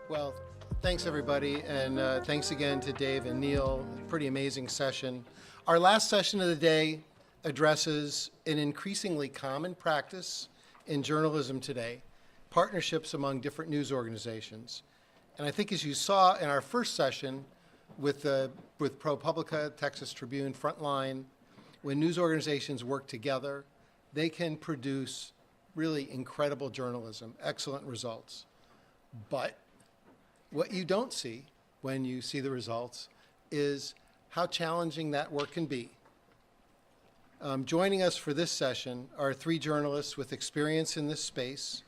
Well, thanks everybody, and thanks again to Dave and Neil. Pretty amazing session. Our last session of the day addresses an increasingly common practice in journalism today, partnerships among different news organizations. And I think as you saw in our first session with ProPublica, Texas Tribune, Frontline, when news organizations work together, they can produce really incredible journalism, excellent results. But what you don't see when you see the results is how challenging that work can be. Joining us for this session are three journalists with experience in this space,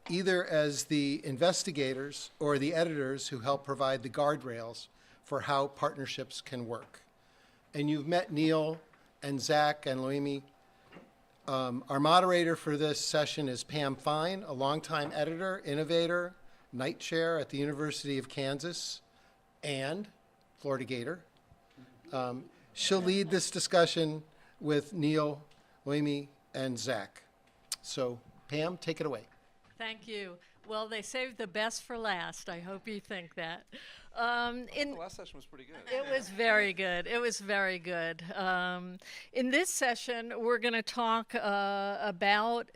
either as the investigators or the editors who help provide the guardrails for how partnerships can work. And you've met Neil and Zach and Lomi. Our moderator for this session is Pam Fine, a longtime editor, innovator, night chair at the University of Kansas, and Florida Gator. She'll lead this discussion with Neil, Lomi, and Zach. So Pam, take it away. Thank you. Well, they saved the best for last. I hope you think that. The last session was pretty good. It was very good. It was very good. In this session, we're going to talk about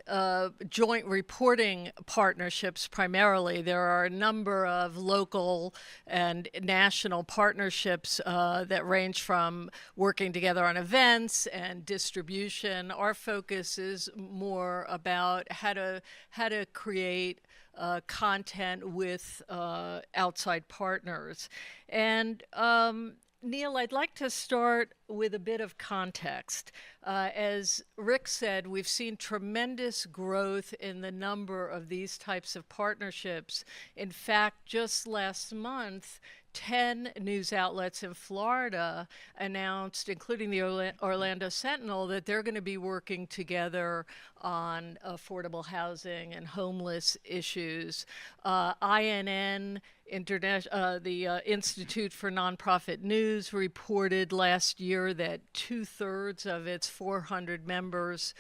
joint reporting partnerships primarily. There are a number of local and national partnerships that range from working together on events and distribution. Our focus is more about how to create content with outside partners. And Neil, I'd like to start with a bit of context. As Rick said, we've seen tremendous growth in the number of these types of partnerships. In fact, just last month, 10 news outlets in Florida announced, including the Orlando Sentinel, that they're going to be working together on affordable housing and homeless issues. INN, the Institute for Nonprofit News, reported last year that 2/3 of its 400 members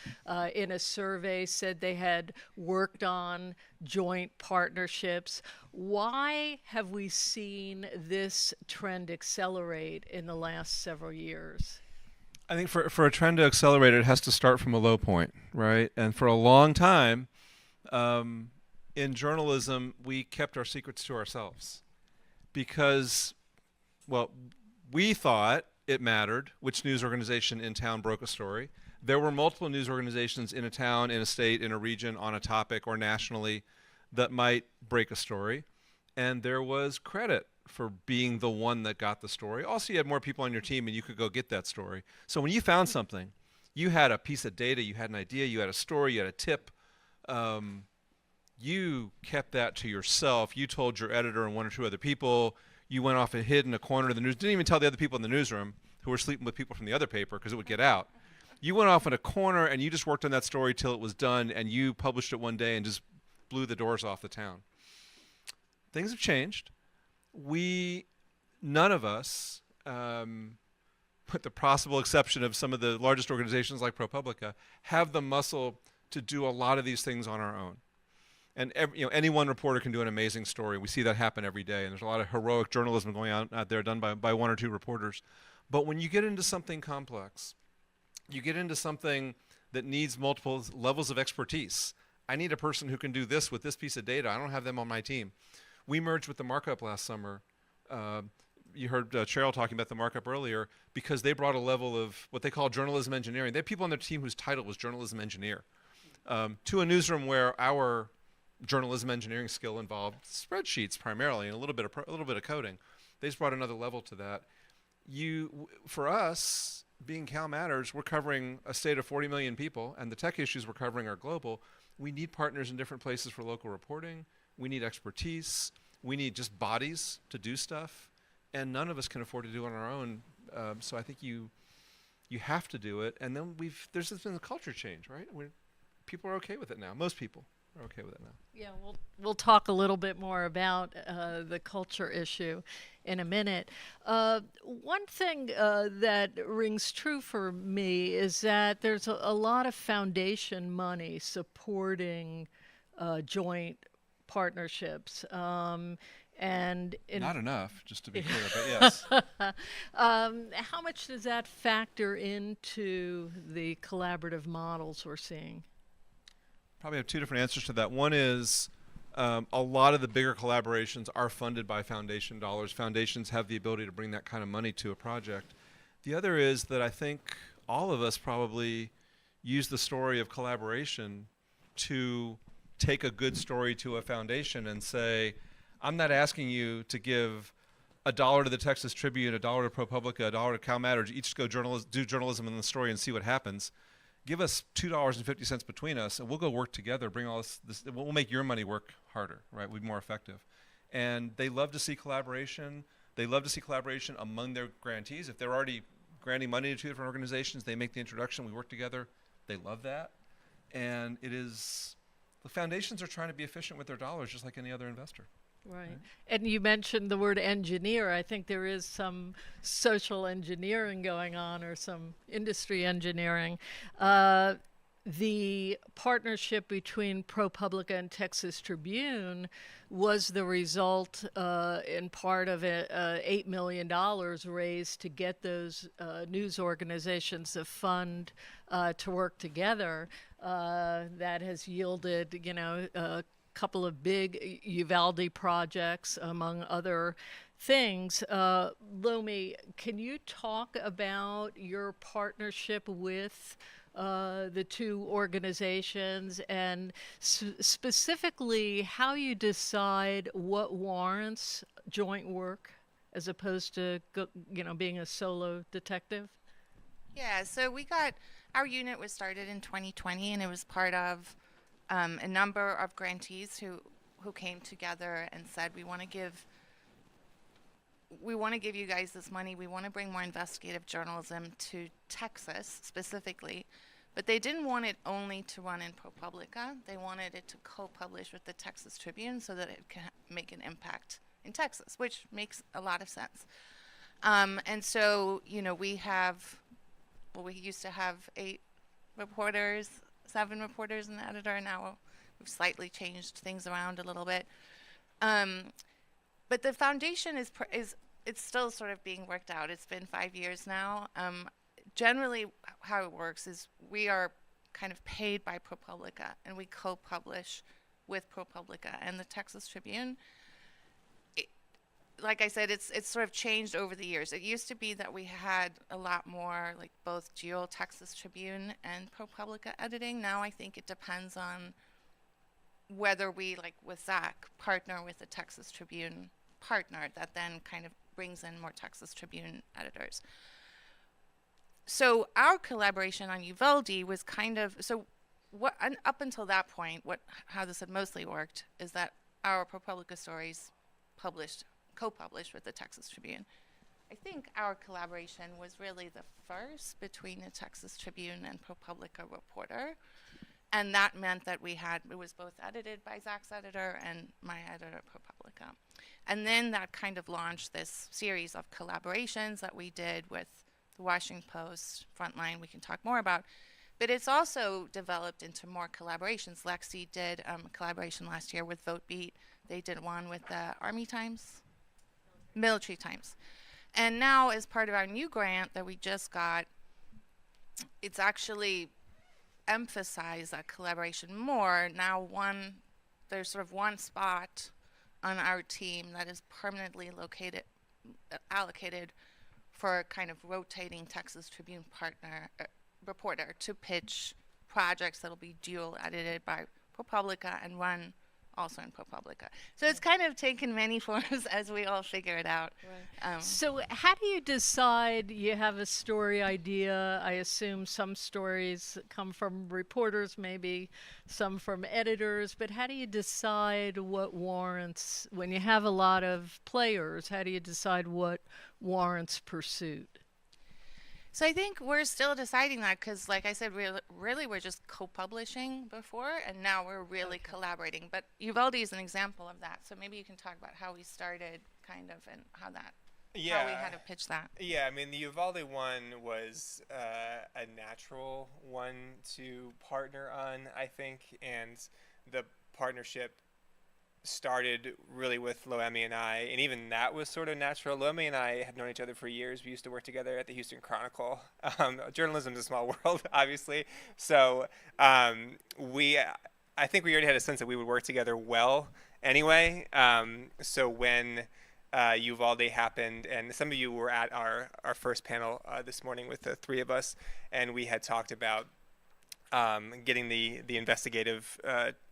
in a survey said they had worked on joint partnerships. Why have we seen this trend accelerate in the last several years? I think for a trend to accelerate, it has to start from a low point, right? And for a long time, in journalism, we kept our secrets to ourselves because, well, we thought it mattered which news organization in town broke a story. There were multiple news organizations in a town, in a state, in a region, on a topic, or nationally that might break a story. And there was credit for being the one that got the story. Also, you had more people on your team and you could go get that story. So when you found something, you had a piece of data, you had an idea, you had a story, you had a tip. You kept that to yourself. You told your editor and one or two other people. You went off and hid in a corner of the news. Didn't even tell the other people in the newsroom who were sleeping with people from the other paper because it would get out. You went off in a corner and you just worked on that story till it was done, and you published it one day and just blew the doors off the town. Things have changed. None of us, with the possible exception of some of the largest organizations like ProPublica, have the muscle to do a lot of these things on our own. And any one reporter can do an amazing story. We see that happen every day, and there's a lot of heroic journalism going on out there done by one or two reporters. But when you get into something complex, you get into something that needs multiple levels of expertise. I need a person who can do this with this piece of data. I don't have them on my team. We merged with the Markup last summer. You heard Cheryl talking about the Markup earlier, because they brought a level of what they call journalism engineering. They had people on their team whose title was journalism engineer, to a newsroom where our journalism engineering skill involved spreadsheets primarily and a little bit of coding. They just brought another level to that. For us, being Cal Matters, we're covering a state of 40 million people, and the tech issues we're covering are global. We need partners in different places for local reporting. We need expertise. We need just bodies to do stuff, and none of us can afford to do it on our own. So I think you have to do it. And then there's just been a culture change, right? People are okay with it now. Most people are okay with it now. Yeah, we'll talk a little bit more about the culture issue in a minute. One thing that rings true for me is that there's a lot of foundation money supporting joint partnerships. And Not enough, just to be clear, but yes. how much does that factor into the collaborative models we're seeing? Probably have two different answers to that. One is a lot of the bigger collaborations are funded by foundation dollars. Foundations have the ability to bring that kind of money to a project. The other is that I think all of us probably use the story of collaboration to take a good story to a foundation and say, I'm not asking you to give $1 to the Texas Tribune, $1 to ProPublica, $1 to CalMatters, each go do journalism in the story and see what happens. Give us $2.50 between us, and we'll go work together. Bring all this. We'll make your money work harder, right? We'll be more effective. And they love to see collaboration. They love to see collaboration among their grantees. If they're already granting money to two different organizations, they make the introduction. We work together. They love that. And the foundations are trying to be efficient with their dollars, just like any other investor. Right. And you mentioned the word engineer. I think there is some social engineering going on, or some industry engineering. The partnership between ProPublica and Texas Tribune was the result, in part, of $8 million raised to get those news organizations the fund to work together. That has yielded, a couple of big Uvalde projects, among other things. Lomi, can you talk about your partnership with the two organizations, and specifically how you decide what warrants joint work as opposed to being a solo detective? Yeah, so our unit was started in 2020, and it was part of a number of grantees who came together and said, we want to give you guys this money. We want to bring more investigative journalism to Texas specifically, but they didn't want it only to run in ProPublica. They wanted it to co-publish with the Texas Tribune so that it can make an impact in Texas, which makes a lot of sense. And so, we used to have 7 reporters and an editor. Now we've slightly changed things around a little bit. But the foundation it's still sort of being worked out. It's been 5 years now. Generally, how it works is we are kind of paid by ProPublica, and we co-publish with ProPublica and the Texas Tribune. Like I said, it's sort of changed over the years. It used to be that we had a lot more, like, both Geo Texas Tribune and ProPublica editing. Now I think it depends on whether we, like with Zach, partner with the Texas Tribune partner that then kind of brings in more Texas Tribune editors. So our collaboration on Uvalde was up until that point, how this had mostly worked is that our ProPublica stories co-published with the Texas Tribune. I think our collaboration was really the first between the Texas Tribune and ProPublica reporter, and that meant that it was both edited by Zach's editor and my editor, ProPublica. And then that kind of launched this series of collaborations that we did with the Washington Post, Frontline, we can talk more about. But it's also developed into more collaborations. Lexi did a collaboration last year with VoteBeat. They did one with the Army Times, Military Times. And now, as part of our new grant that we just got, it's actually emphasized that collaboration more. Now there's sort of one spot on our team that is permanently allocated for a kind of rotating Texas Tribune reporter to pitch projects that'll be dual edited by ProPublica and run also in ProPublica. So it's kind of taken many forms as we all figure it out. Right. So how do you decide? You have a story idea. I assume some stories come from reporters, maybe some from editors, but how do you decide what warrants, when you have a lot of players, how do you decide what warrants pursuit? So I think we're still deciding that because, like I said, really we're just co-publishing before, and now we're really collaborating. But Uvalde is an example of that. So maybe you can talk about how we started, kind of, and how we had to pitch that. Yeah, I mean, the Uvalde one was a natural one to partner on, I think, and the partnership started really with Lomi and I, and even that was sort of natural. Lomi and I had known each other for years. We used to work together at the Houston Chronicle. Journalism's a small world, obviously. So I think we already had a sense that we would work together well anyway. So when Uvalde happened, and some of you were at our first panel this morning with the three of us, and we had talked about getting the investigative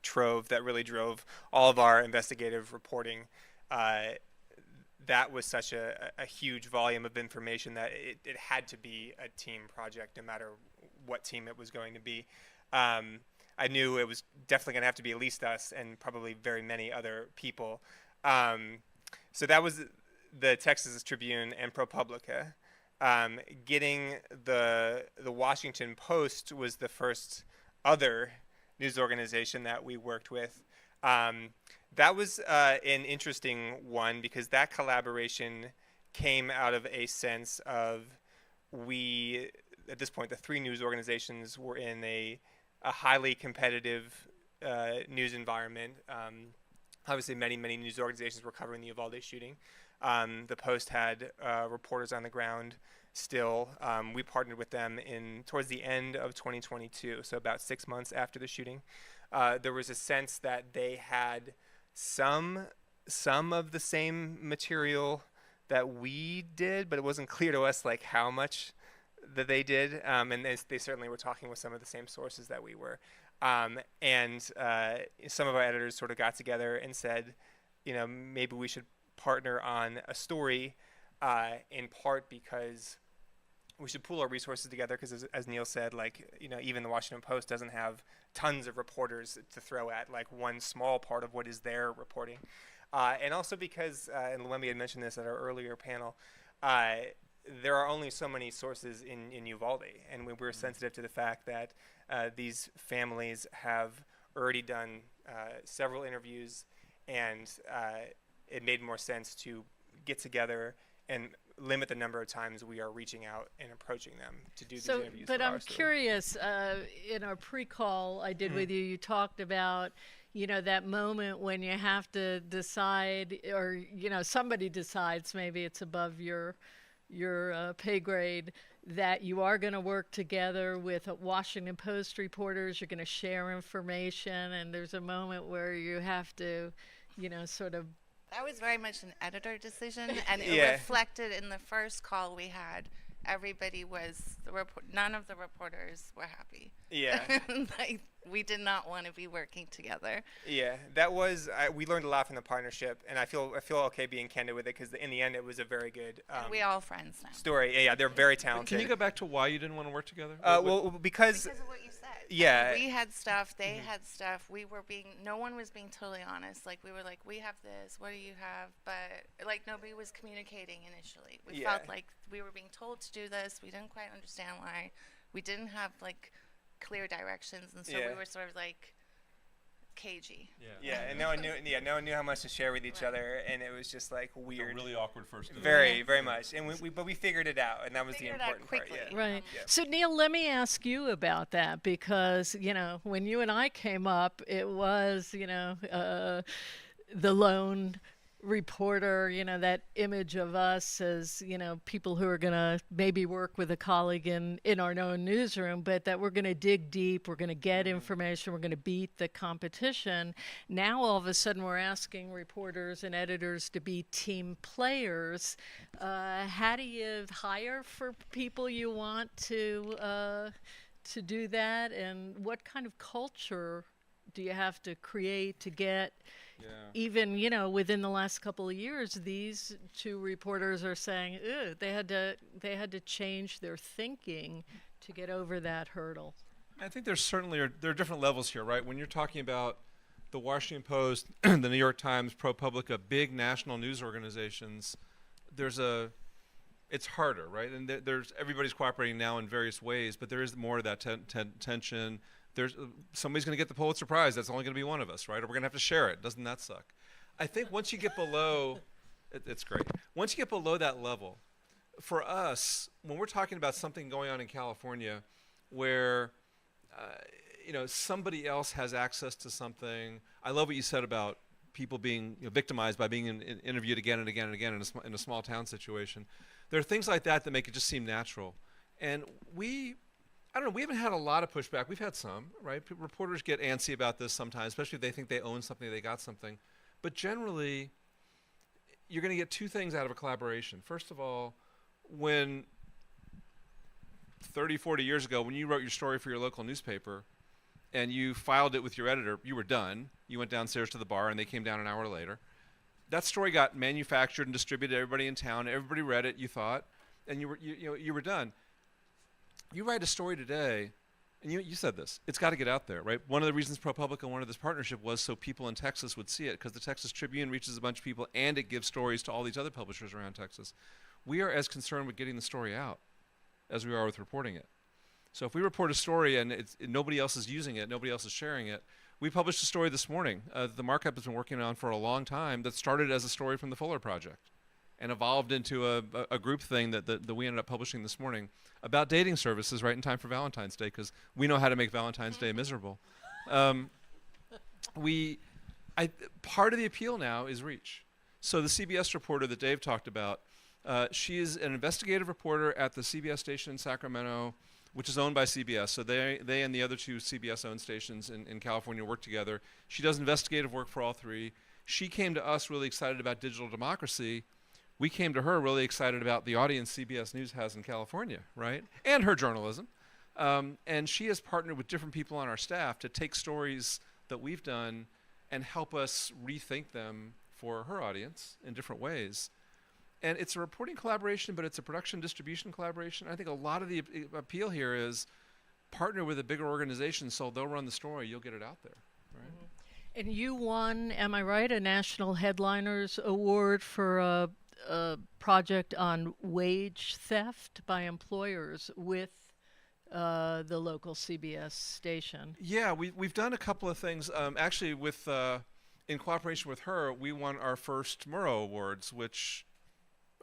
trove that really drove all of our investigative reporting. That was such a huge volume of information that it had to be a team project, no matter what team it was going to be. I knew it was definitely going to have to be at least us and probably very many other people. So that was the Texas Tribune and ProPublica. Getting the Washington Post was the first other news organization that we worked with. That was an interesting one because that collaboration came out of a sense of at this point, the three news organizations were in a highly competitive news environment. Obviously, many news organizations were covering the Uvalde shooting. The Post had reporters on the ground still. We partnered with them towards the end of 2022, so about 6 months after the shooting. There was a sense that they had some of the same material that we did, but it wasn't clear to us like how much that they did. And they certainly were talking with some of the same sources that we were. And some of our editors sort of got together and said, maybe we should partner on a story, in part because we should pool our resources together because as Neil said, even the Washington Post doesn't have tons of reporters to throw at one small part of what is their reporting. And also because, and Lomi had mentioned this at our earlier panel, there are only so many sources in Uvalde, and we're sensitive to the fact that these families have already done several interviews, and it made more sense to get together and limit the number of times we are reaching out and approaching them to do these interviews. But I'm curious, in our pre-call I did with you, you talked about, that moment when you have to decide, or, somebody decides, maybe it's above your pay grade, that you are going to work together with Washington Post reporters, you're going to share information, and there's a moment where you have to, sort of. That was very much an editor decision, and it reflected in the first call we had. Everybody was, none of the reporters were happy. Yeah. We did not want to be working together. Yeah, that was, we learned a lot from the partnership, and I feel okay being candid with it because in the end it was a very good and we all friends now. Story. Yeah, they're very talented. Can you go back to why you didn't want to work together? Well, because of what you said. Yeah. We had stuff, they had stuff. No one was being totally honest. We were like, we have this, what do you have? But nobody was communicating initially. We felt like we were being told to do this. We didn't quite understand why. We didn't have clear directions, and so we were sort of cagey. Yeah, and no one knew how much to share with each other, and it was just weird. A really awkward first. Very much, and but we figured it out, and that was the important part. Yeah. Right. So Neil, let me ask you about that because when you and I came up, it was the lone reporter, that image of us as, people who are going to maybe work with a colleague in our own newsroom, but that we're going to dig deep, we're going to get information, we're going to beat the competition. Now, all of a sudden, we're asking reporters and editors to be team players. How do you hire for people you want to do that? And what kind of culture do you have to create to get even, within the last couple of years, these two reporters are saying, they had to change their thinking to get over that hurdle. I think there are different levels here, right? When you're talking about the Washington Post, the New York Times, ProPublica, big national news organizations, it's harder, right? And everybody's cooperating now in various ways, but there is more of that tension. Somebody's going to get the Pulitzer Prize. That's only going to be one of us, right? Or we're going to have to share it. Doesn't that suck? I think once you get below, it's great. Once you get below that level, for us, when we're talking about something going on in California where, somebody else has access to something. I love what you said about people being victimized by being interviewed again and again and again in a small town situation. There are things like that that make it just seem natural. And I don't know, we haven't had a lot of pushback. We've had some, right? Reporters get antsy about this sometimes, especially if they think they own something, they got something. But generally, you're going to get two things out of a collaboration. First of all, when 30, 40 years ago, when you wrote your story for your local newspaper and you filed it with your editor, you were done. You went downstairs to the bar and they came down an hour later. That story got manufactured and distributed to everybody in town. Everybody read it, you thought, and you were done. You write a story today, and you said this, it's got to get out there, right? One of the reasons ProPublica wanted this partnership was so people in Texas would see it, because the Texas Tribune reaches a bunch of people and it gives stories to all these other publishers around Texas. We are as concerned with getting the story out as we are with reporting it. So if we report a story and nobody else is using it, nobody else is sharing it, we published a story this morning the Markup has been working on for a long time that started as a story from the Fuller Project and evolved into a group thing that we ended up publishing this morning about dating services right in time for Valentine's Day, because we know how to make Valentine's Day miserable. Part of the appeal now is reach. So the CBS reporter that Dave talked about, she is an investigative reporter at the CBS station in Sacramento, which is owned by CBS. So they and the other two CBS-owned stations in California work together. She does investigative work for all three. She came to us really excited about digital democracy. We came to her really excited about the audience CBS News has in California, right? And her journalism. And she has partnered with different people on our staff to take stories that we've done and help us rethink them for her audience in different ways. And it's a reporting collaboration, but it's a production distribution collaboration. I think a lot of the appeal here is partner with a bigger organization so they'll run the story, you'll get it out there, right? Mm-hmm. And you won, am I right, a National Headliners Award for a project on wage theft by employers with the local CBS station. Yeah, we've done a couple of things. Actually, in cooperation with her, we won our first Murrow Awards, which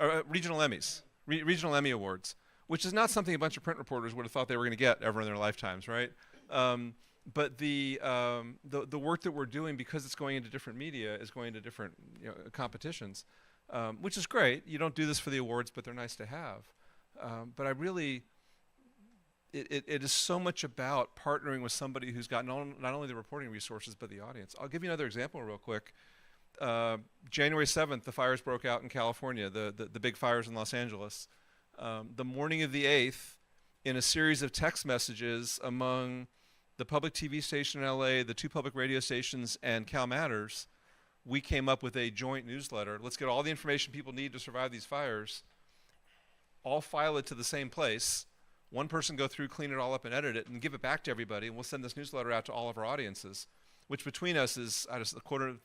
are regional Emmys, regional Emmy Awards, which is not something a bunch of print reporters would have thought they were going to get ever in their lifetimes, right? But the work that we're doing, because it's going into different media, is going into different competitions. Which is great. You don't do this for the awards, but they're nice to have. But it is so much about partnering with somebody who's got not only the reporting resources, but the audience. I'll give you another example real quick. January 7th, the fires broke out in California, the big fires in Los Angeles. The morning of the 8th, in a series of text messages among the public TV station in LA, the two public radio stations, and Cal Matters, we came up with a joint newsletter. Let's get all the information people need to survive these fires, all file it to the same place. One person go through, clean it all up, and edit it, and give it back to everybody. And we'll send this newsletter out to all of our audiences, which between us is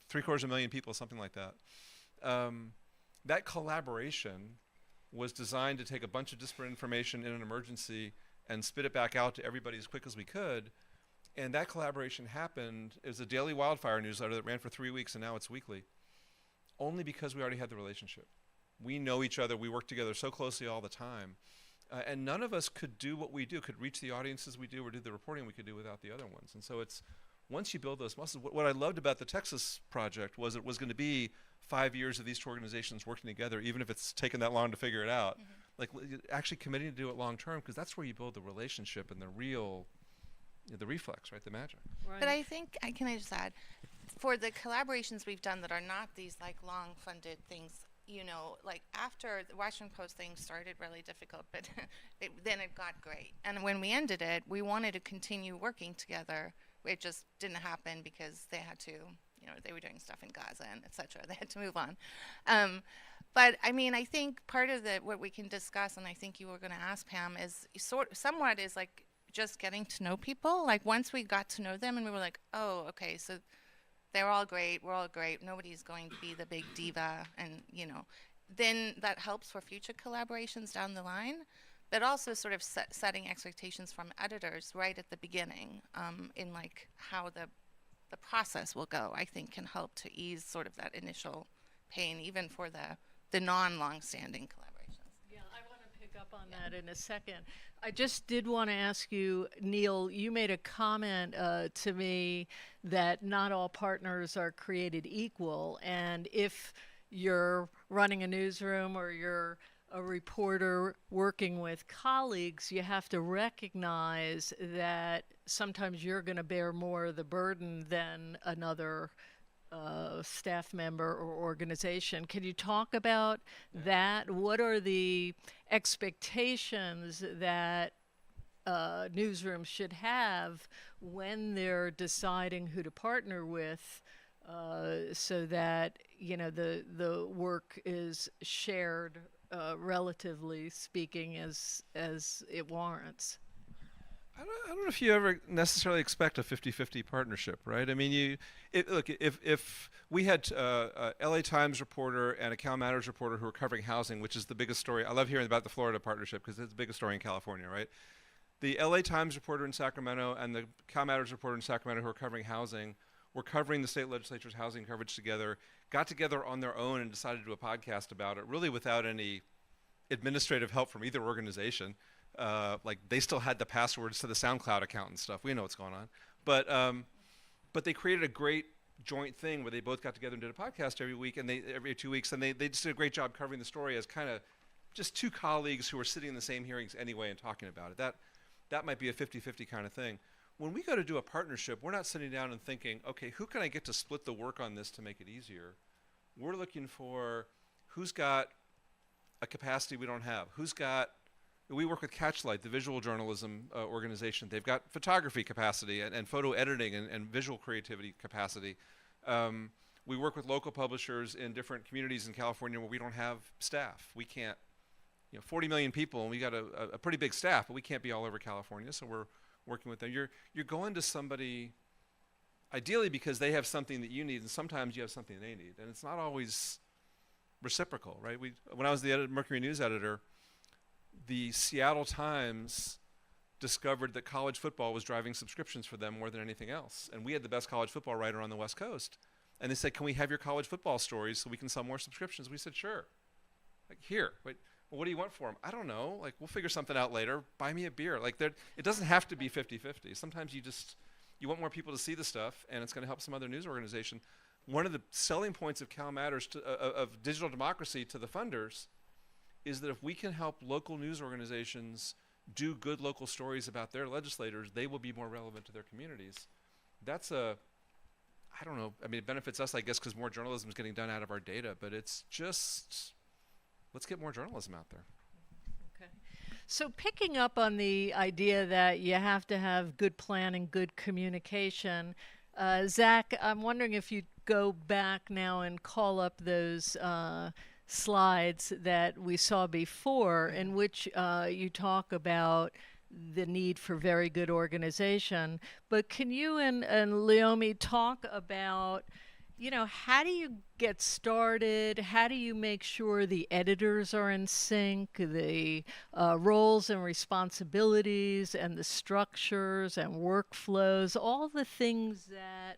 three-quarters of a million people, something like that. That collaboration was designed to take a bunch of disparate information in an emergency and spit it back out to everybody as quick as we could. And that collaboration happened. It was a daily wildfire newsletter that ran for 3 weeks, and now it's weekly, only because we already had the relationship. We know each other. We work together so closely all the time. And none of us could do what we do, could reach the audiences we do, or do the reporting we could do without the other ones. And so it's, once you build those muscles, what I loved about the Texas project was it was going to be 5 years of these two organizations working together, even if it's taken that long to figure it out. Mm-hmm. Like actually committing to do it long term, because that's where you build the relationship and the real, the reflex, right? The magic. Right. But I think, can I just add, for the collaborations we've done that are not these like long funded things, like after the Washington Post thing started really difficult, but then it got great. And when we ended it, we wanted to continue working together. It just didn't happen because they had to, they were doing stuff in Gaza and et cetera. They had to move on. But I mean, I think part of what we can discuss, and I think you were going to ask Pam, is somewhat is like just getting to know people. Like once we got to know them and we were like, oh, okay, so they're all great, we're all great, nobody's going to be the big diva, and then that helps for future collaborations down the line, but also sort of setting expectations from editors right at the beginning, in like how the process will go, I think can help to ease sort of that initial pain, even for the non-long-standing collaborations. Yeah, I want to pick up on that in a second. I just did want to ask you, Neil, you made a comment to me that not all partners are created equal. And if you're running a newsroom or you're a reporter working with colleagues, you have to recognize that sometimes you're going to bear more of the burden than another staff member or organization. Can you talk about that? What are the expectations that newsrooms should have when they're deciding who to partner with, so that the work is shared, relatively speaking, as it warrants? I don't know if you ever necessarily expect a 50-50 partnership, right? I mean, look, if we had a LA Times reporter and a Cal Matters reporter who are covering housing, which is the biggest story. I love hearing about the Florida partnership because it's the biggest story in California, right? The LA Times reporter in Sacramento and the Cal Matters reporter in Sacramento who are covering housing were covering the state legislature's housing coverage together, got together on their own and decided to do a podcast about it, really without any administrative help from either organization. Like they still had the passwords to the SoundCloud account and stuff. We know what's going on, but they created a great joint thing where they both got together and did a podcast every week and every 2 weeks, and they just did a great job covering the story as kind of just two colleagues who were sitting in the same hearings anyway and talking about it. That might be a 50-50 kind of thing. When we go to do a partnership, we're not sitting down and thinking, okay, who can I get to split the work on this to make it easier? We're looking for who's got a capacity we don't have. We work with Catchlight, the visual journalism organization. They've got photography capacity and photo editing and visual creativity capacity. We work with local publishers in different communities in California where we don't have staff. We can't, 40 million people, and we got a pretty big staff, but we can't be all over California, so we're working with them. You're going to somebody, ideally because they have something that you need, and sometimes you have something they need, and it's not always reciprocal, right? When I was the Mercury News editor, the Seattle Times discovered that college football was driving subscriptions for them more than anything else. And we had the best college football writer on the West Coast. And they said, can we have your college football stories so we can sell more subscriptions? We said, sure. Like, here. Wait, well, what do you want for them? I don't know. Like, we'll figure something out later. Buy me a beer. Like, it doesn't have to be 50-50. Sometimes you want more people to see the stuff, and it's going to help some other news organization. One of the selling points of Cal Matters, of digital democracy to the funders, is that if we can help local news organizations do good local stories about their legislators, they will be more relevant to their communities. I don't know, I mean, it benefits us, I guess, because more journalism is getting done out of our data, but it's just, let's get more journalism out there. Okay. So picking up on the idea that you have to have good planning, good communication, Zach, I'm wondering if you'd go back now and call up those slides that we saw before, in which you talk about the need for very good organization. But can you and Lomi talk about, how do you get started? How do you make sure the editors are in sync, the roles and responsibilities and the structures and workflows, all the things that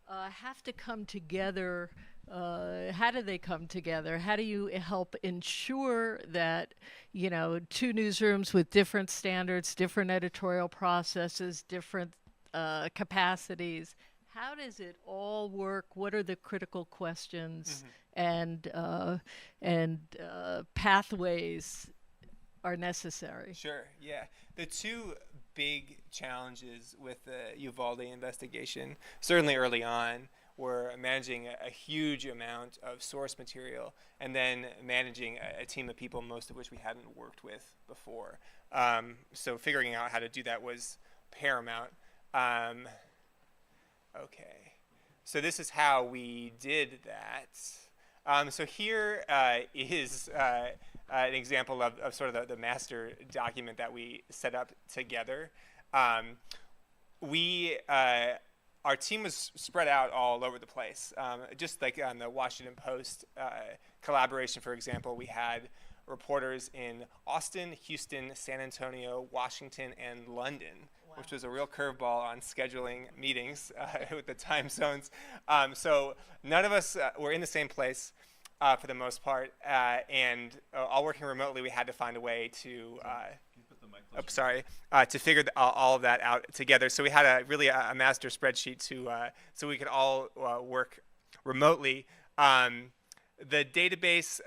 have to come together? How do they come together? How do you help ensure that, two newsrooms with different standards, different editorial processes, different capacities, how does it all work? What are the critical questions and pathways are necessary? Sure, yeah. The two big challenges with the Uvalde investigation, certainly early on, were managing a huge amount of source material and then managing a team of people, most of which we hadn't worked with before. So figuring out how to do that was paramount. Okay, so this is how we did that. So here is an example of sort of the master document that we set up together. Our team was spread out all over the place. Just like on the Washington Post collaboration, for example, we had reporters in Austin, Houston, San Antonio, Washington, and London, which was a real curveball on scheduling meetings with the time zones. So none of us were in the same place. for the most part, and all working remotely, we had to find a way to. To figure all of that out together. So we had a master spreadsheet so we could all work remotely. The database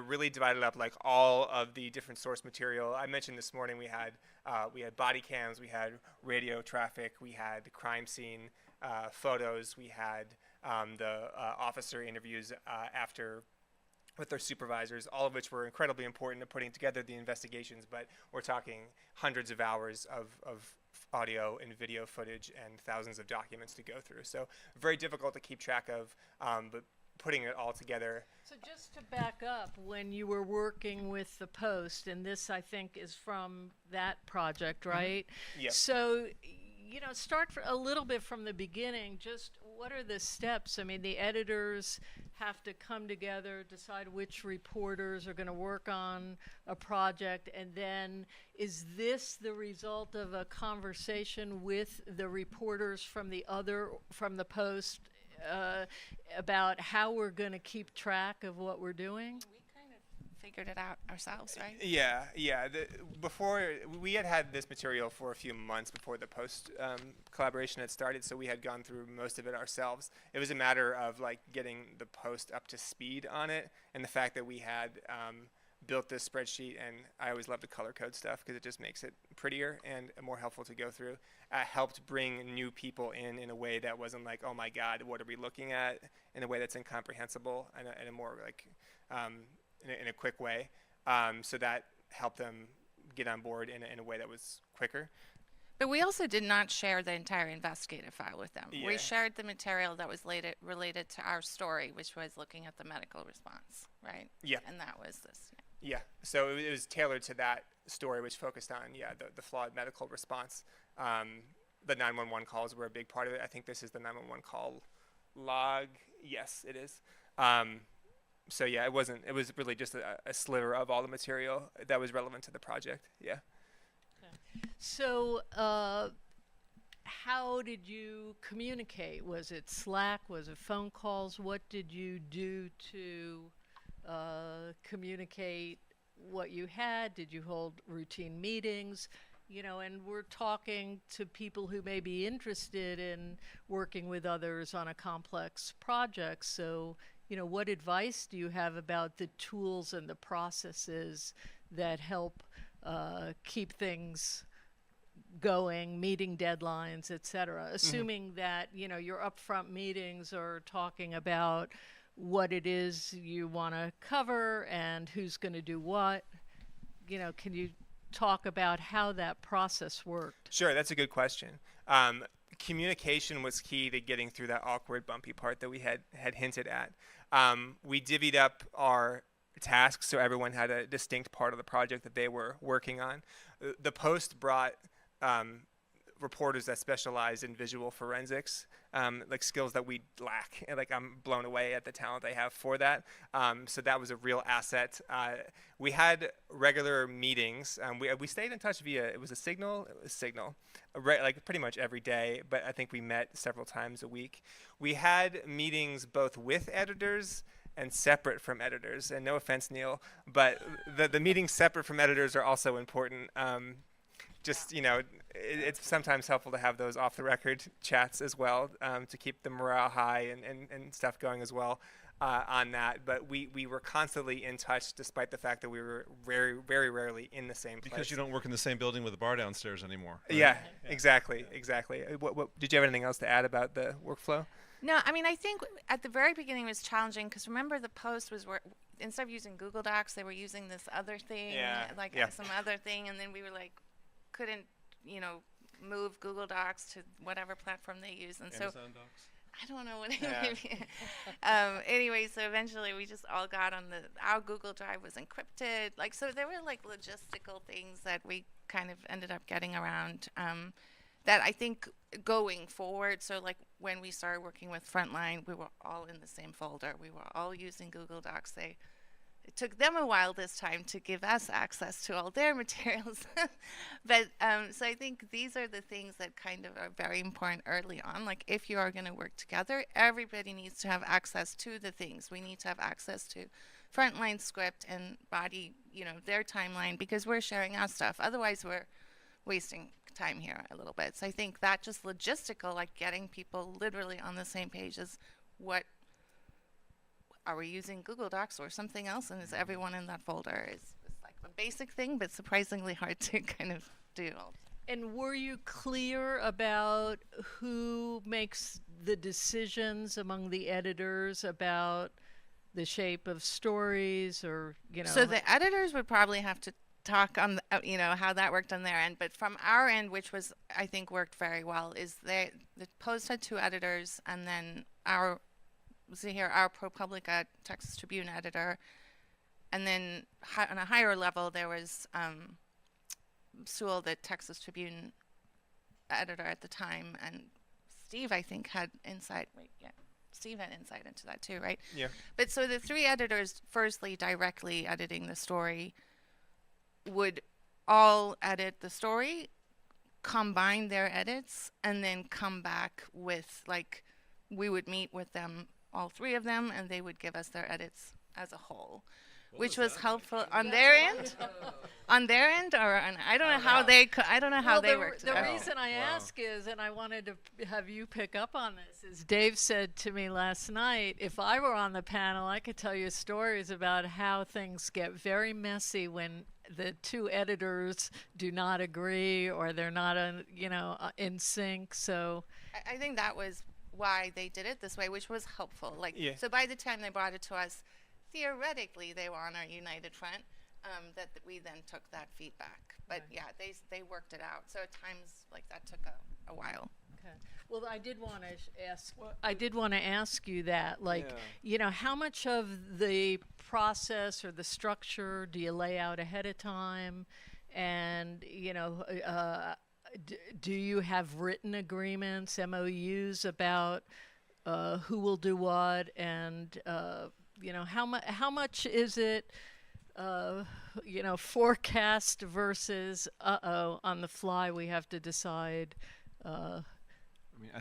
really divided up like all of the different source material. I mentioned this morning we had body cams, we had radio traffic, we had the crime scene photos, we had the officer interviews after with their supervisors, all of which were incredibly important to putting together the investigations, but we're talking hundreds of hours of audio and video footage and thousands of documents to go through. So very difficult to keep track of, but putting it all together. So just to back up, when you were working with the Post, and this I think is from that project, right? Yep. So, start a little bit from the beginning. Just what are the steps? I mean, the editors have to come together, decide which reporters are going to work on a project, and then is this the result of a conversation with the reporters from the Post about how we're going to keep track of what we're doing? We kind of figured it out ourselves, right? Yeah. Before we had this material for a few months before the Post collaboration had started, so we had gone through most of it ourselves. It was a matter of like getting the Post up to speed on it, and the fact that we had built this spreadsheet, and I always love to color code stuff because it just makes it prettier and more helpful to go through. Helped bring new people in a way that wasn't like, oh my God, what are we looking at? In a way that's incomprehensible and in a more like in a quick way. So that helped them get on board in a way that was quicker. But we also did not share the entire investigative file with them. Yeah. We shared the material that was related to our story, which was looking at the medical response, right? Yeah. And that was this. Yeah, so it was tailored to that story, which focused on, the flawed medical response. The 911 calls were a big part of it. I think this is the 911 call log. Yes, it is. So yeah, it was really just a sliver of all the material that was relevant to the project. Yeah. Okay. So how did you communicate? Was it Slack? Was it phone calls? What did you do to communicate what you had? Did you hold routine meetings? And we're talking to people who may be interested in working with others on a complex project. So, what advice do you have about the tools and the processes that help keep things going, meeting deadlines, et cetera? Assuming that, your upfront meetings are talking about what it is you want to cover and who's going to do what. Can you talk about how that process worked? Sure, that's a good question. Communication was key to getting through that awkward, bumpy part that we had hinted at. We divvied up our tasks so everyone had a distinct part of the project that they were working on. The Post brought reporters that specialize in visual forensics, like skills that we lack. And I'm blown away at the talent they have for that. So that was a real asset. We had regular meetings. We stayed in touch via, it was Signal, like pretty much every day, but I think we met several times a week. We had meetings both with editors and separate from editors. And no offense, Neil, but the meetings separate from editors are also important. It's sometimes helpful to have those off-the-record chats as well to keep the morale high and stuff going as well on that. But we were constantly in touch despite the fact that we were very, very rarely in the same place. Because you don't work in the same building with the bar downstairs anymore. Right? Yeah, exactly. What did you have anything else to add about the workflow? No, I mean, I think at the very beginning it was challenging because remember the Post was instead of using Google Docs, they were using this other thing, some other thing, and then we were like, couldn't, move Google Docs to whatever platform they use. And Amazon so Docs? I don't know what anyway, so eventually we just all got on our Google Drive was encrypted. So there were logistical things that we kind of ended up getting around that I think going forward. So when we started working with Frontline, we were all in the same folder. We were all using Google Docs. it took them a while this time to give us access to all their materials. But so I think these are the things that kind of are very important early on. Like if you are going to work together, everybody needs to have access to the things. We need to have access to frontline script and body, their timeline, because we're sharing our stuff. Otherwise, we're wasting time here a little bit. So I think that just logistical, like getting people literally on the same page is what are we using Google Docs or something else, and is everyone in that folder is like a basic thing, but surprisingly hard to kind of do. And were you clear about who makes the decisions among the editors about the shape of stories, or So the editors would probably have to talk on how that worked on their end, but from our end, which was I think worked very well, is the Post had 2 editors, and then our ProPublica Texas Tribune editor, and then on a higher level there was Sewell, the Texas Tribune editor at the time, and Steve I think had insight. Steve had insight into that too, right? Yeah. But so the 3 editors, firstly directly editing the story, would all edit the story, combine their edits, and then come back with, like, we would meet with them, all 3 of them, and they would give us their edits as a whole, which was helpful on their end. On their end, or on, I don't know how they worked. The reason I ask is, and I wanted to have you pick up on this, is Dave said to me last night, if I were on the panel, I could tell you stories about how things get very messy when the 2 editors do not agree, or they're not in sync. So I think that was why they did it this way, which was helpful. So by the time they brought it to us, theoretically they were on our united front. That we then took that feedback, but yeah, they worked it out. So at times like that took a while. Okay. Well, I did want to ask. I did want to ask you that, like, how much of the process or the structure do you lay out ahead of time, and do you have written agreements, MOUs about who will do what, and how much is it? Forecast versus on the fly we have to decide. I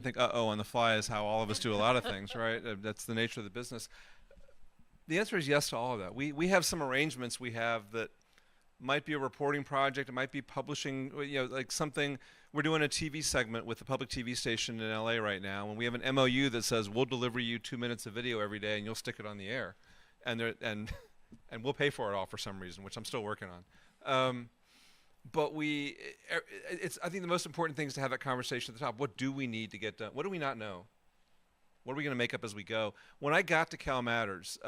think on the fly is how all of us do a lot of things, right? That's the nature of the business. The answer is yes to all of that. We have some arrangements we have that might be a reporting project, it might be publishing, like something. We're doing a TV segment with a public TV station in LA right now, and we have an MOU that says we'll deliver you 2 minutes of video every day and you'll stick it on the air. And we'll pay for it all for some reason, which I'm still working on. But I think the most important thing is to have that conversation at the top. What do we need to get done? What do we not know? What are we going to make up as we go? When I got to Cal Matters,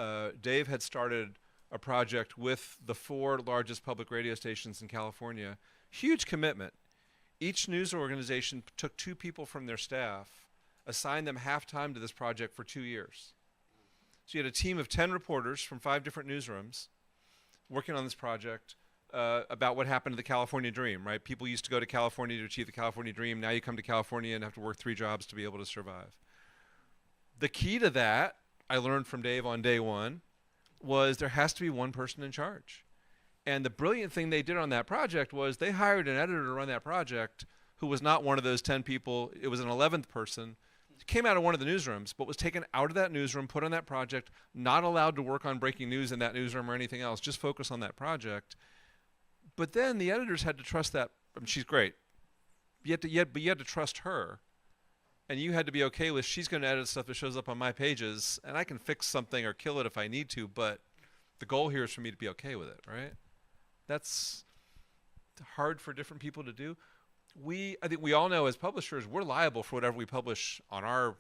Dave had started a project with the 4 largest public radio stations in California. Huge commitment. Each news organization took 2 people from their staff, assigned them half-time to this project for 2 years. So you had a team of 10 reporters from 5 different newsrooms working on this project about what happened to the California dream, right? People used to go to California to achieve the California dream. Now you come to California and have to work 3 jobs to be able to survive. The key to that, I learned from Dave on day 1, was there has to be one person in charge. And the brilliant thing they did on that project was they hired an editor to run that project who was not one of those 10 people. It was an 11th person. Came out of one of the newsrooms, but was taken out of that newsroom, put on that project, not allowed to work on breaking news in that newsroom or anything else, just focus on that project. But then the editors had to trust that. She's great. But you had to trust her. And you had to be okay with, she's going to edit stuff that shows up on my pages, and I can fix something or kill it if I need to, but the goal here is for me to be okay with it, right? That's hard for different people to do. I think we all know as publishers, we're liable for whatever we publish on our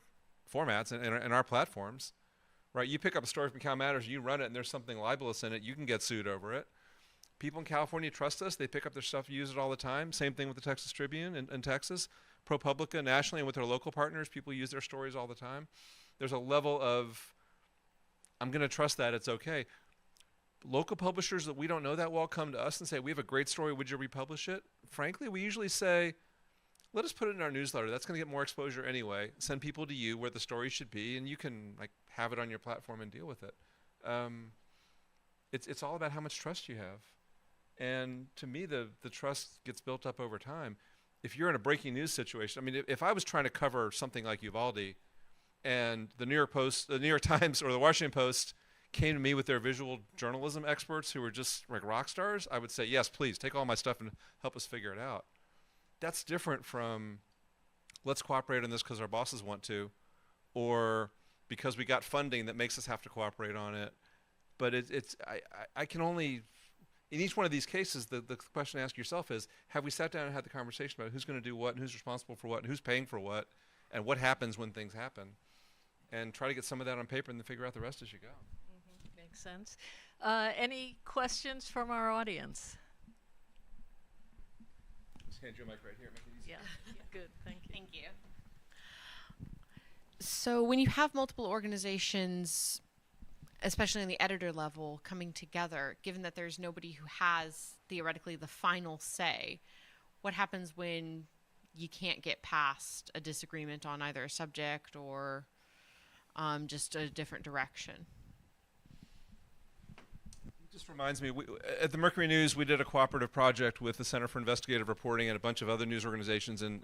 formats and our platforms, right? You pick up a story from Cal Matters, you run it, and there's something libelous in it, you can get sued over it. People in California trust us. They pick up their stuff, use it all the time. Same thing with the Texas Tribune in Texas. ProPublica nationally and with their local partners, people use their stories all the time. There's a level of, I'm going to trust that, it's okay. Local publishers that we don't know that well come to us and say, we have a great story, would you republish it? Frankly, we usually say, let us put it in our newsletter. That's going to get more exposure anyway. Send people to you where the story should be, and you can have it on your platform and deal with it. it's all about how much trust you have. And to me, the trust gets built up over time. If you're in a breaking news situation, I mean, if I was trying to cover something like Uvalde, and the New York Times or the Washington Post came to me with their visual journalism experts who were just like rock stars, I would say, yes, please take all my stuff and help us figure it out. That's different from let's cooperate on this because our bosses want to, or because we got funding that makes us have to cooperate on it. But I can only, in each one of these cases, the question to ask yourself is, have we sat down and had the conversation about who's going to do what and who's responsible for what and who's paying for what and what happens when things happen? And try to get some of that on paper and then figure out the rest as you go. Makes sense. Any questions from our audience? Just hand you a mic right here. Make it easy. Yeah, good, thank you. Thank you. So when you have multiple organizations, especially on the editor level, coming together, given that there's nobody who has theoretically the final say, what happens when you can't get past a disagreement on either a subject or just a different direction? It just reminds me, at the Mercury News, we did a cooperative project with the Center for Investigative Reporting and a bunch of other news organizations in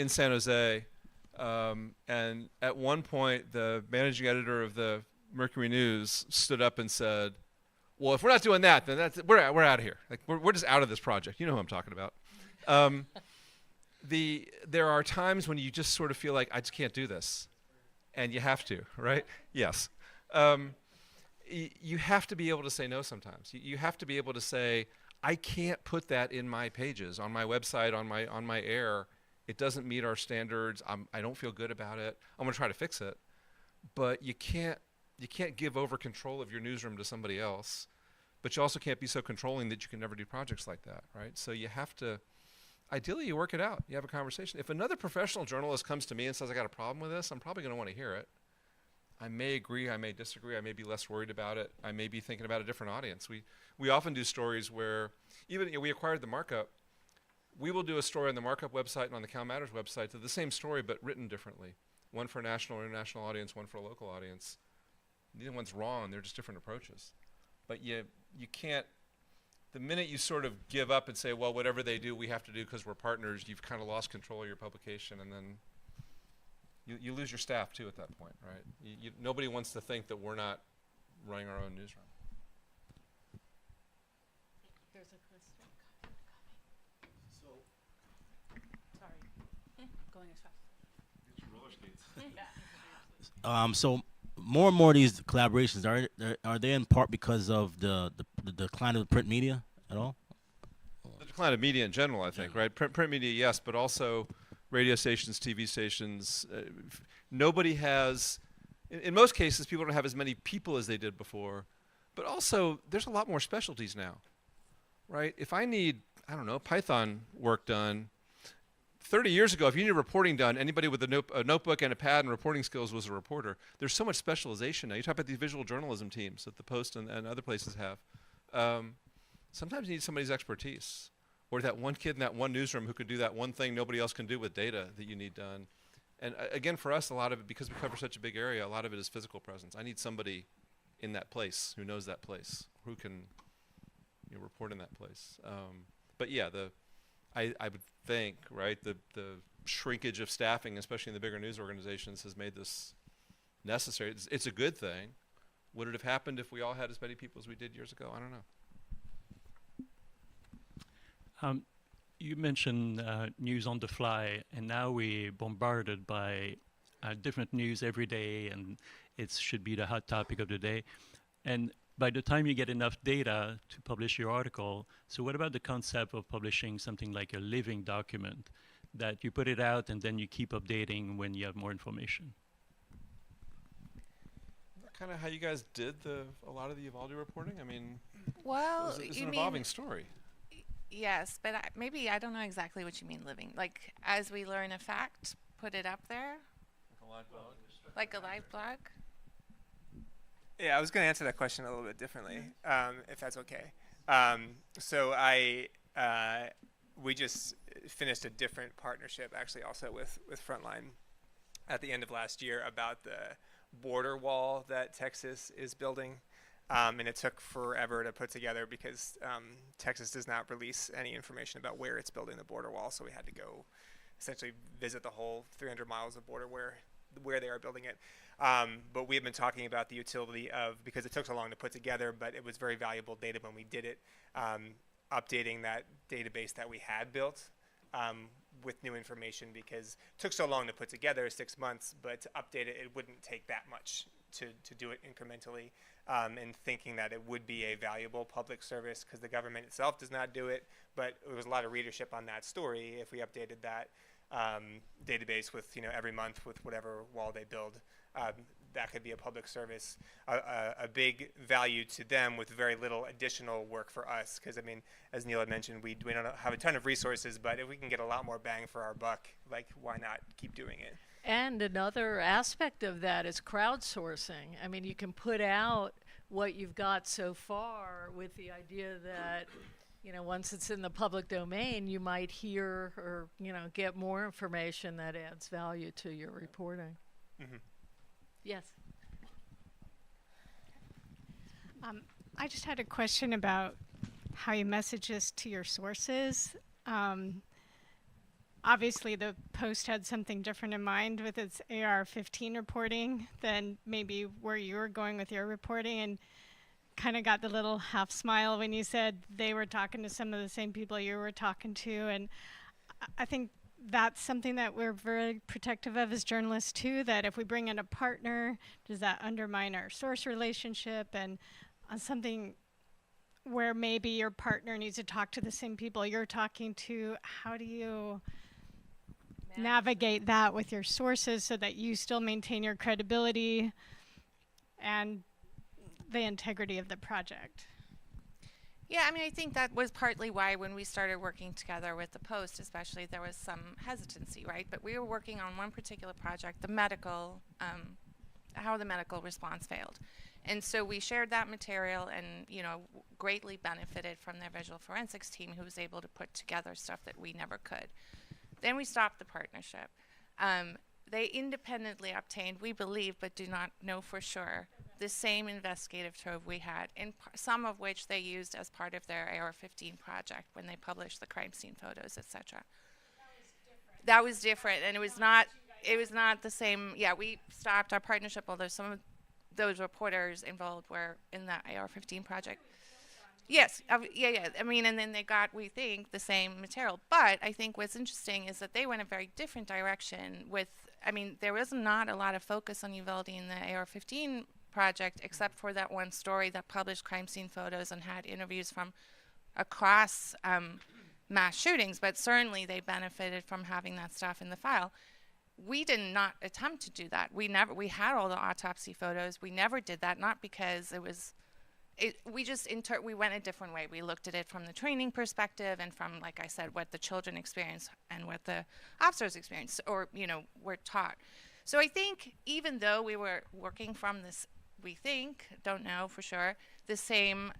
San Jose. And at one point, the managing editor of the Mercury News stood up and said, "Well, if we're not doing that, then we're out of here. Like we're just out of this project." You know who I'm talking about. There are times when you just sort of feel like I just can't do this, and you have to, right? Yes. You have to be able to say no sometimes. You have to be able to say, I can't put that in my pages, on my website, on my air. It doesn't meet our standards. I don't feel good about it. I'm going to try to fix it. But you can't give over control of your newsroom to somebody else. But you also can't be so controlling that you can never do projects like that, right? So you have to, ideally you work it out. You have a conversation. If another professional journalist comes to me and says, I got a problem with this, I'm probably going to want to hear it. I may agree, I may disagree, I may be less worried about it, I may be thinking about a different audience. We often do stories where, even we acquired the markup, we will do a story on the markup website and on the Cal Matters website to the same story but written differently. One for a national or international audience, one for a local audience. Neither one's wrong, they're just different approaches. But you can't, the minute you sort of give up and say, well, whatever they do, we have to do because we're partners, you've kind of lost control of your publication, and then you lose your staff too at that point, right? Nobody wants to think that we're not running our own newsroom. There's a question. Sorry. Going as fast. Get your roller skates. So more and more of these collaborations are they in part because of the decline of the print media at all? The decline of media in general, I think, right? Print media, yes, but also radio stations, TV stations. Nobody has, in most cases, people don't have as many people as they did before. But also, there's a lot more specialties now, right? If I need, I don't know, Python work done, 30 years ago, if you needed reporting done, anybody with a notebook and a pad and reporting skills was a reporter. There's so much specialization now. You talk about these visual journalism teams that the Post and other places have. Sometimes you need somebody's expertise. Or that one kid in that one newsroom who could do that one thing nobody else can do with data that you need done. And again, for us, a lot of it, because we cover such a big area, a lot of it is physical presence. I need somebody in that place who knows that place, who can report in that place. But yeah, I would think, right, the shrinkage of staffing, especially in the bigger news organizations, has made this necessary. It's a good thing. Would it have happened if we all had as many people as we did years ago? I don't know. You mentioned news on the fly, and now we're bombarded by different news every day, and it should be the hot topic of the day. And by the time you get enough data to publish your article, so what about the concept of publishing something like a living document that you put it out and then you keep updating when you have more information? Isn't that kind of how you guys did a lot of the Uvalde reporting? I mean, Well, it's you an mean evolving story. yes, but maybe I don't know exactly what you mean living. Like as we learn a fact, put it up there, like a live blog. Yeah, I was going to answer that question a little bit differently, if that's okay. So we just finished a different partnership, actually, also with Frontline at the end of last year about the border wall that Texas is building. And it took forever to put together because Texas does not release any information about where it's building the border wall. So we had to go essentially visit the whole 300 miles of border where they are building it. But we have been talking about the utility of, because it took so long to put together, but it was very valuable data when we did it, updating that database that we had built with new information, because it took so long to put together, 6 months, but to update it, it wouldn't take that much to do it incrementally, and thinking that it would be a valuable public service because the government itself does not do it, but there was a lot of readership on that story if we updated that database with, every month with whatever wall they build. That could be a public service, a big value to them with very little additional work for us. Because, as Neil had mentioned, we don't have a ton of resources, but if we can get a lot more bang for our buck, why not keep doing it? And another aspect of that is crowdsourcing. You can put out what you've got so far with the idea that, once it's in the public domain, you might hear or, get more information that adds value to your reporting. Mm-hmm. Yes. I just had a question about how you message this to your sources. Obviously, the Post had something different in mind with its AR-15 reporting than maybe where you were going with your reporting, and kind of got the little half smile when you said they were talking to some of the same people you were talking to. And I think that's something that we're very protective of as journalists too, that if we bring in a partner, does that undermine our source relationship? And on something where maybe your partner needs to talk to the same people you're talking to, how do you navigate that with your sources so that you still maintain your credibility and the integrity of the project? Yeah, I think that was partly why when we started working together with the Post, especially, there was some hesitancy, right? But we were working on one particular project, the medical, how the medical response failed. And so we shared that material and, greatly benefited from their visual forensics team, who was able to put together stuff that we never could. Then we stopped the partnership. They independently obtained, we believe, but do not know for sure, the same investigative trove we had, and some of which they used as part of their AR-15 project when they published the crime scene photos, etc. That was different, and it was not the same. Yeah, we stopped our partnership, although some of those reporters involved were in that AR-15 project. Yes, yeah. And then they got, we think, the same material. But I think what's interesting is that they went a very different direction with, there was not a lot of focus on Uvalde in the AR-15 project, except for that one story that published crime scene photos and had interviews from across mass shootings. But certainly they benefited from having that stuff in the file. We did not attempt to do that. We had all the autopsy photos. We never did that, not because it was, we went a different way. We looked at it from the training perspective and from, like I said, what the children experience and what the officers experience or, were taught. So I think even though we were working from this, we think, don't know for sure, the same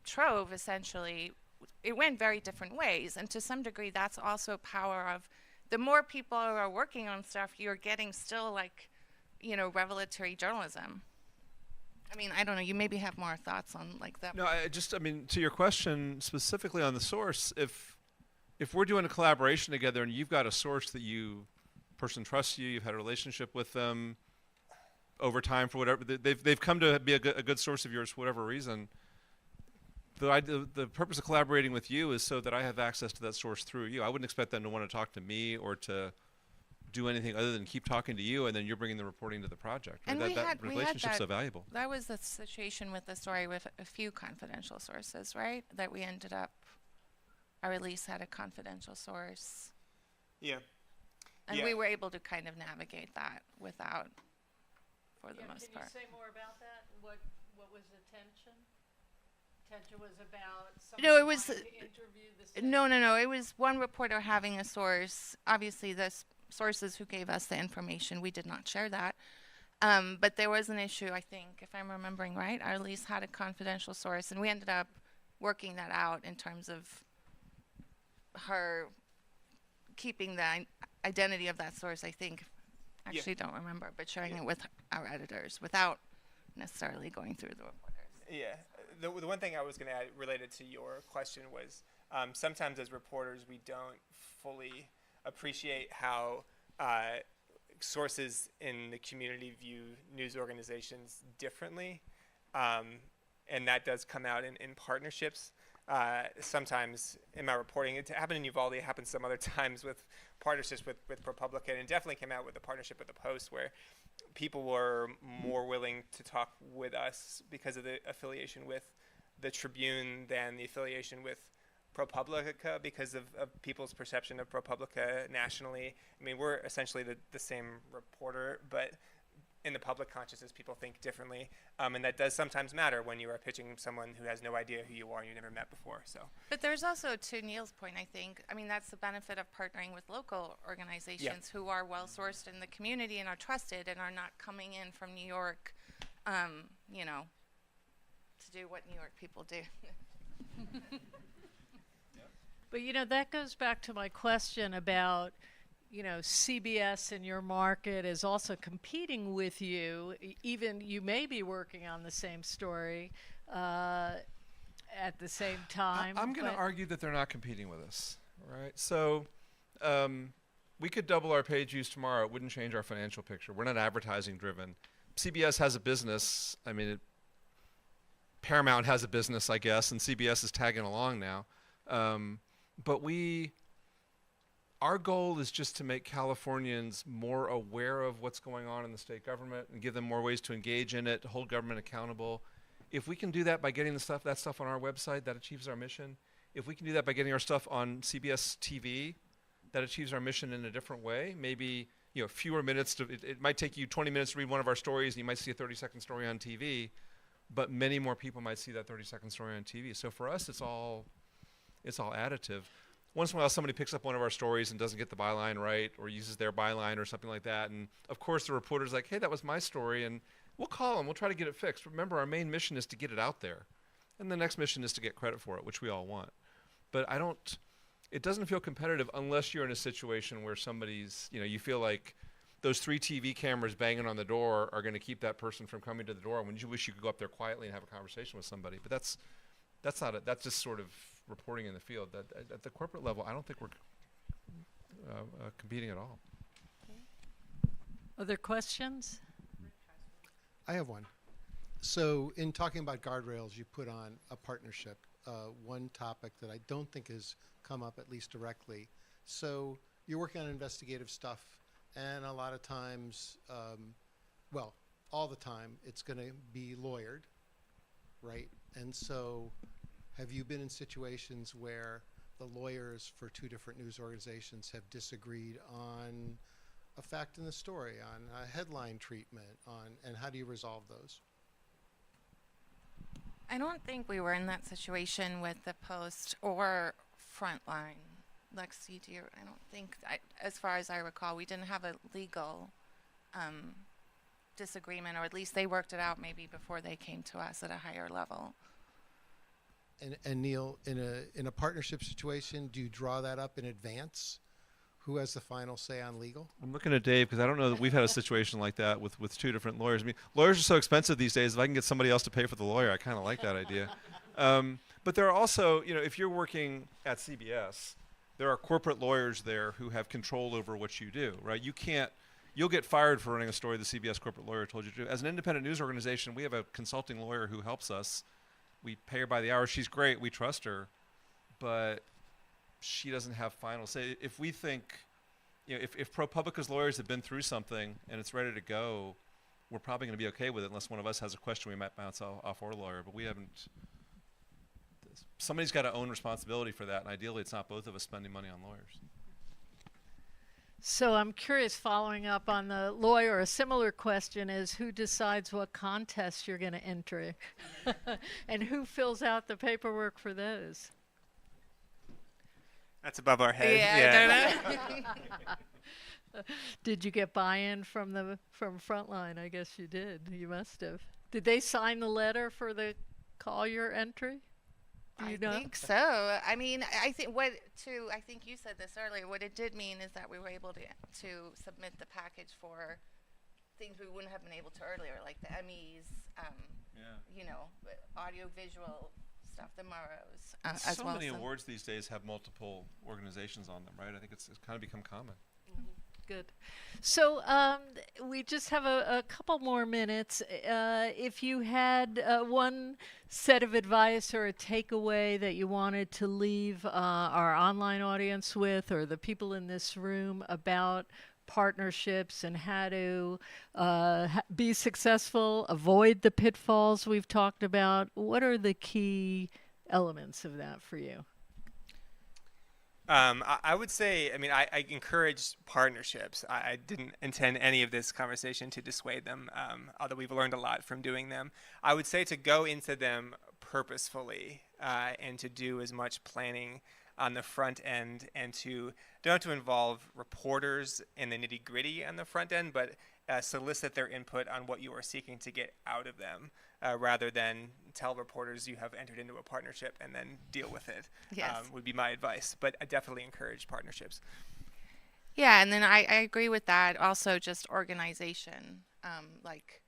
trove, essentially, it went very different ways. And to some degree, that's also power of, the more people are working on stuff, you're getting still revelatory journalism. I don't know, you maybe have more thoughts on that. No, to your question specifically on the source, if we're doing a collaboration together and you've got a source that person trusts you, you've had a relationship with them over time for whatever, they've come to be a good source of yours for whatever reason, the purpose of collaborating with you is so that I have access to that source through you. I wouldn't expect them to want to talk to me or to do anything other than keep talking to you, and then you're bringing the reporting to the project. And that relationship's so valuable. That was the situation with the story with a few confidential sources, right? That we ended up, our release had a confidential source. Yeah. And we were able to kind of navigate that without, for the most part. Can you say more about that? What was the tension? Tension was about somebody No, it was wanting to interview the same. No. It was one reporter having a source. Obviously, the sources who gave us the information, we did not share that. But there was an issue, I think, if I'm remembering right. Our release had a confidential source, and we ended up working that out in terms of her keeping the identity of that source, I think. Actually, don't remember, but sharing it with our editors without necessarily going through the reporters. Yeah, the one thing I was going to add related to your question was sometimes as reporters we don't fully appreciate how sources in the community view news organizations differently, and that does come out in partnerships. Sometimes in my reporting, it happened in Uvalde, it happens some other times with partnerships with ProPublica, and it definitely came out with the partnership with the Post, where people were more willing to talk with us because of the affiliation with the Tribune than the affiliation with ProPublica because of people's perception of ProPublica nationally. I mean, we're essentially the same reporter, but in the public consciousness, people think differently, and that does sometimes matter when you are pitching someone who has no idea who you are and you never met before. So, But there's also, to Neil's point, I think, I mean, that's the benefit of partnering with local organizations who are well-sourced in the community and are trusted and are not coming in from New York, you know, to do what New York people do. But you know, that goes back to my question about, you know, CBS in your market is also competing with you. Even you may be working on the same story at the same time. I'm going to argue that they're not competing with us, right? So we could double our page views tomorrow. It wouldn't change our financial picture. We're not advertising driven. CBS has a business. I mean, Paramount has a business, I guess, and CBS is tagging along now. But our goal is just to make Californians more aware of what's going on in the state government and give them more ways to engage in it, hold government accountable. If we can do that by getting that stuff on our website, that achieves our mission. If we can do that by getting our stuff on CBS TV, that achieves our mission in a different way. Maybe, you know, fewer minutes it might take you 20 minutes to read one of our stories and you might see a 30-second story on TV, but many more people might see that 30-second story on TV. So for us, it's all additive. Once in a while, somebody picks up one of our stories and doesn't get the byline right or uses their byline or something like that. And, of course, the reporter's like, hey, that was my story. And we'll call them. We'll try to get it fixed. Remember, our main mission is to get it out there. And the next mission is to get credit for it, which we all want. But it doesn't feel competitive unless you're in a situation where somebody's, you know, you feel like those 3 TV cameras banging on the door are going to keep that person from coming to the door when you wish you could go up there quietly and have a conversation with somebody. But that's not it. That's just sort of reporting in the field. That at the corporate level, I don't think we're competing at all. Other questions? I have one. So in talking about guardrails, you put on a partnership, one topic that I don't think has come up at least directly. So you're working on investigative stuff, and a lot of times, well, all the time, it's going to be lawyered, right? And so have you been in situations where the lawyers for 2 different news organizations have disagreed on a fact in the story, on a headline treatment, and how do you resolve those? I don't think we were in that situation with the Post or Frontline. Lexi, I don't think, as far as I recall, we didn't have a legal disagreement, or at least they worked it out maybe before they came to us at a higher level. And Neil, in a partnership situation, do you draw that up in advance? Who has the final say on legal? I'm looking at Dave because I don't know that we've had a situation like that with 2 different lawyers. I mean, lawyers are so expensive these days. If I can get somebody else to pay for the lawyer, I kind of like that idea. But there are also, you know, if you're working at CBS, there are corporate lawyers there who have control over what you do, right? You'll get fired for running a story the CBS corporate lawyer told you to do. As an independent news organization, we have a consulting lawyer who helps us. We pay her by the hour. She's great. We trust her. But she doesn't have final say. If we think, you know, if ProPublica's lawyers have been through something and it's ready to go, we're probably going to be okay with it unless one of us has a question we might bounce off our lawyer. But we haven't. Somebody's got to own responsibility for that, and ideally it's not both of us spending money on lawyers. So I'm curious, following up on the lawyer, a similar question is who decides what contests you're going to enter and who fills out the paperwork for those? that's above our head. Yeah, I don't know. Did you get buy-in from Frontline? I guess you did. You must have. Did they sign the letter for the Collier entry? Do you know? I think so. I mean, I think I think you said this earlier. What it did mean is that we were able to submit the package for things we wouldn't have been able to earlier, like the Emmys, you know, audio visual stuff, the Murrows, as So well. many as awards these days have multiple organizations on them, right? I think it's kind of become common. Good. So we just have a couple more minutes. If you had one set of advice or a takeaway that you wanted to leave our online audience with, or the people in this room, about partnerships and how to be successful, avoid the pitfalls we've talked about, what are the key elements of that for you? I would say, I mean, I encourage partnerships. I didn't intend any of this conversation to dissuade them, although we've learned a lot from doing them. I would say to go into them purposefully and to do as much planning on the front end, and don't have to involve reporters in the nitty gritty on the front end, but solicit their input on what you are seeking to get out of them, rather than tell reporters you have entered into a partnership and then deal with it. Yes. Would be my advice. But I definitely encourage partnerships. Yeah, and then I agree with that. Also, just organization, like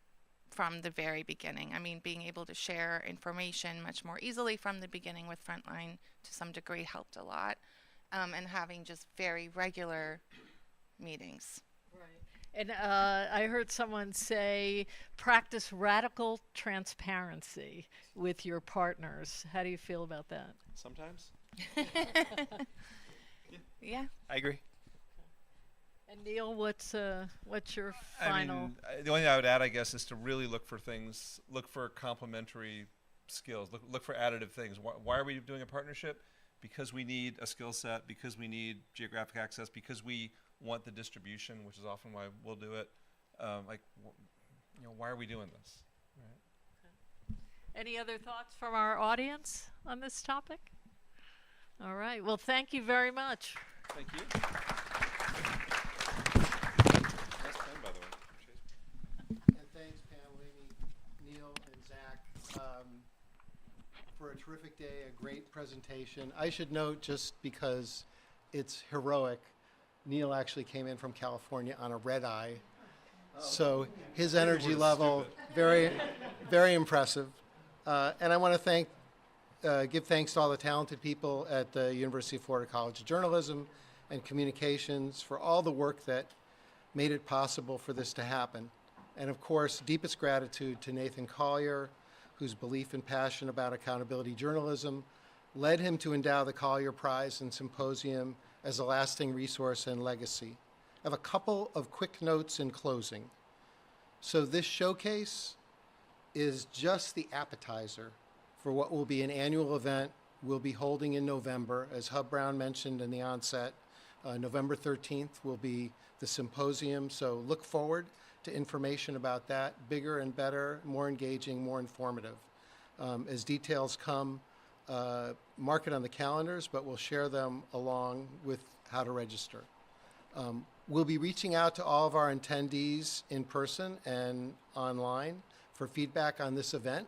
from the very beginning. I mean, being able to share information much more easily from the beginning with Frontline to some degree helped a lot, and having just very regular meetings. And I heard someone say, practice radical transparency with your partners. How do you feel about that? Sometimes. Yeah. I agree. And Neil, what's your I final? mean, the only thing I would add, I guess, is to really look for complementary skills, look for additive things. Why are we doing a partnership? Because we need a skill set, because we need geographic access, because we want the distribution, which is often why we'll do it. Why are we doing this? Right. Any other thoughts from our audience on this topic? All right. Well, thank you very much. Thank you. Nice pen, by the way. And thanks, Pam, Lomi, Neil, and Zach, for a terrific day, a great presentation. I should note, just because it's heroic, Neil actually came in from California on a red eye. So his energy level, very, very impressive. And I want to give thanks to all the talented people at the University of Florida College of Journalism and Communications for all the work that made it possible for this to happen. And of course, deepest gratitude to Nathan Collier, whose belief and passion about accountability journalism led him to endow the Collier Prize and Symposium as a lasting resource and legacy. I have a couple of quick notes in closing. So this showcase is just the appetizer for what will be an annual event we'll be holding in November. As Hub Brown mentioned in the onset, November 13th will be the symposium, so look forward to information about that, bigger and better, more engaging, more informative. As details come, mark it on the calendars, but we'll share them along with how to register. We'll be reaching out to all of our attendees in person and online for feedback on this event,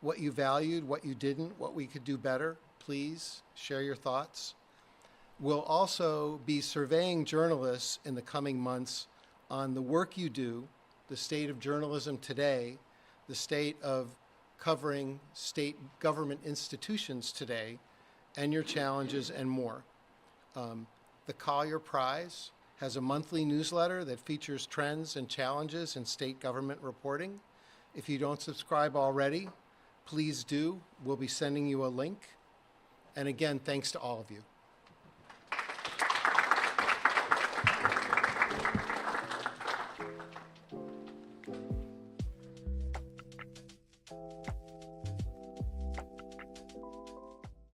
what you valued, what you didn't, what we could do better. Please share your thoughts. We'll also be surveying journalists in the coming months on the work you do, the state of journalism today, the state of covering state government institutions today, and your challenges and more. The Collier Prize has a monthly newsletter that features trends and challenges in state government reporting. If you don't subscribe already, please do. We'll be sending you a link. And again, thanks to all of you.